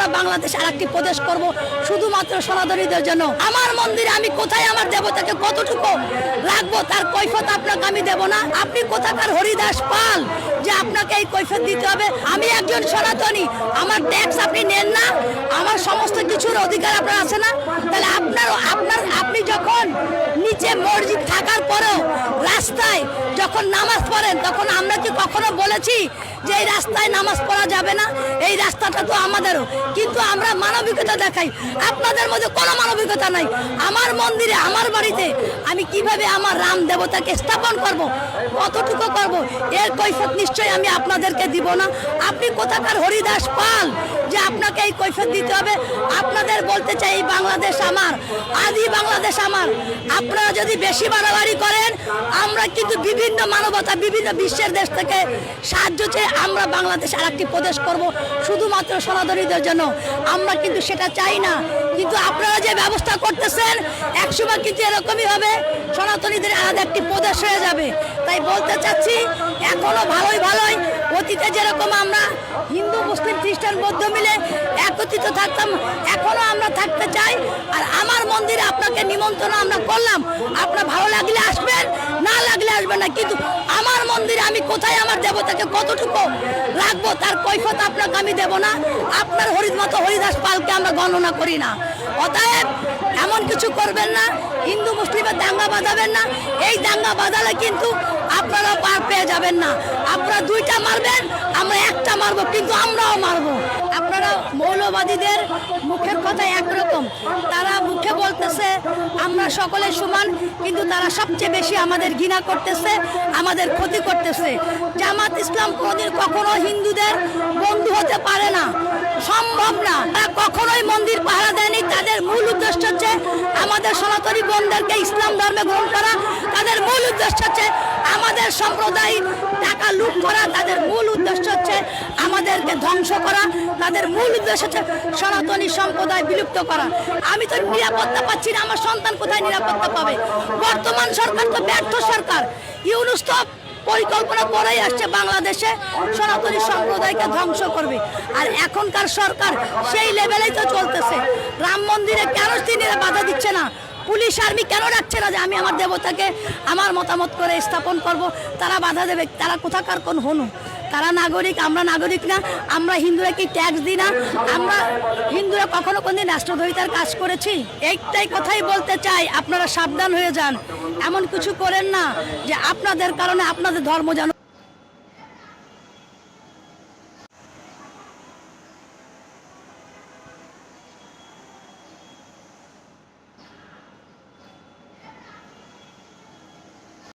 আমরা বাংলাদেশ আরেকটি প্রদেশ করব শুধুমাত্র সনাতনীদের জন্য। আমার মন্দিরে আমি কোথায় আমার দেবতাকে কতটুকু রাখবো তার কৈফিয়ত আপনাকে আমি দেব না। আপনি কোথাকার হরিদাস পাল যে আপনাকে এই কৈফিয়ত দিতে হবে? আমি একজন সনাতনী, আমার ট্যাক্স আপনি নেন না, আমার সমস্ত কিছুর অধিকার আপনার আছে না? তাহলে আপনি যখন নিচে মসজিদ থাকার পরেও রাস্তায় যখন নামাজ পড়েন, তখন আমরা কি কখনো বলেছি যে এই রাস্তায় নামাজ পড়া যাবে না? এই রাস্তাটা তো আমাদেরও, কিন্তু আমরা মানবিকতা দেখাই। আপনাদের মধ্যে কোনো মানবিকতা নাই। আমার মন্দিরে, আমার বাড়িতে আমি কিভাবে আমার রাম দেবতাকে স্থাপন করব, কতটুকু করব, এর কৈফিয়ত নিশ্চয়ই আমি আপনাদেরকে দিব না। আপনি কোথাকার হরিদাস পাল যে আপনাকে এই কৈফিয়ত দিতে হবে? আপনাদের বলতে চাই, এই বাংলাদেশ আমার, আদি বাংলাদেশ আমার। আপনারা যদি বেশি বাড়াবাড়ি করেন, আমরা কিন্তু বিভিন্ন মানবতা, বিভিন্ন বিশ্বের দেশ থেকে সাহায্য চেয়ে আমরা বাংলাদেশ আরেকটি প্রদেশ করব শুধুমাত্র সনাতনীদের জন্য। আমরা কিন্তু সেটা চাই না। কিন্তু আপনারা যে ব্যবস্থা করতেছেন, একসময় কিন্তু এরকমই হবে, সনাতনীদের আলাদা একটি প্রদেশ হয়ে যাবে। তাই বলতে চাচ্ছি, এখনো ভালোই অতীতে যেরকম আমরা হিন্দু, মুসলিম, খ্রিস্টান, বৌদ্ধ মিলে একত্রিত থাকতাম, এখনো আমরা থাকতে চাই। আর আমার মন্দিরে আপনাকে নিমন্ত্রণ আমরা করলাম, আপনার ভালো লাগলে আসবেন, না লাগলে আসবেন না। কিন্তু আমার মন্দিরে আমি কোথায় আমার দেবতাকে কতটুকু রাখবো তার কৈফিয়ত আপনাকে আমি দেব না। আপনার হরিদাস পালকে আমরা গণনা করি না। অতএব এমন কিছু করবেন না, হিন্দু মুসলিমের দাঙ্গা বাঁধাবেন না। এই দাঙ্গা বাঁধালে কিন্তু আপনারা পার পেয়ে যাবেন না। আপনারা দুইটা মারবেন, আমরা একটা মারবো, কিন্তু আমরাও মারবো। আপনারা মৌলবাদীদের মুখের কথা একরকম, তারা মুখে বলতেছে আমরা সকলে সমান, কিন্তু তারা সবচেয়ে বেশি আমাদের ঘৃণা করতেছে, আমাদের ক্ষতি করতেছে। জামাত ইসলাম কোনোদিন কখনো হিন্দুদের বন্ধু হতে পারে না, সম্ভব না। তারা কখনোই মন্দির পাহারা দেয়নি। তাদের মূল উদ্দেশ্য হচ্ছে আমাদের সনাতনী বোনদেরকে ইসলাম ধর্মে গ্রহণ করা। তাদের মূল উদ্দেশ্য হচ্ছে আমাদের সম্প্রদায় টাকা লুট করা। তাদের মূল উদ্দেশ্য হচ্ছে আমাদেরকে ধ্বংস করা। তাদের মূল উদ্দেশ্য হচ্ছে সনাতনী সম্প্রদায় বিলুপ্ত করা। আমি তো নিরাপত্তা পাচ্ছি না, আমার সন্তান কোথায় নিরাপত্তা পাবে? বর্তমান সরকার তো ব্যর্থ সরকার। ইউনূস তো পরিকল্পনা করেই আসছে বাংলাদেশে সনাতনী সম্প্রদায়কে ধ্বংস করবে। আর এখনকার সরকার সেই লেভেলেই তো চলতেছে। রাম মন্দিরে কেন তিনি বাধা দিচ্ছে না? পুলিশ আর্মি কেন রাখছে না যে আমি আমার দেবতাকে আমার মতামত করে স্থাপন করব? তারা বাধা দেবে। তারা কোথাকার কোন হনু? তারা নাগরিক, আমরা নাগরিক না? আমরা হিন্দুরা কি ট্যাক্স দিই না? আমরা হিন্দুরা কখনো কোনদিন রাষ্ট্রদ্রোহিতার কাজ করেছি? এইটাই কথাই বলতে চাই, আপনারা সাবধান হয়ে যান। এমন কিছু করেন না যে আপনাদের কারণে আপনাদের ধর্ম যেন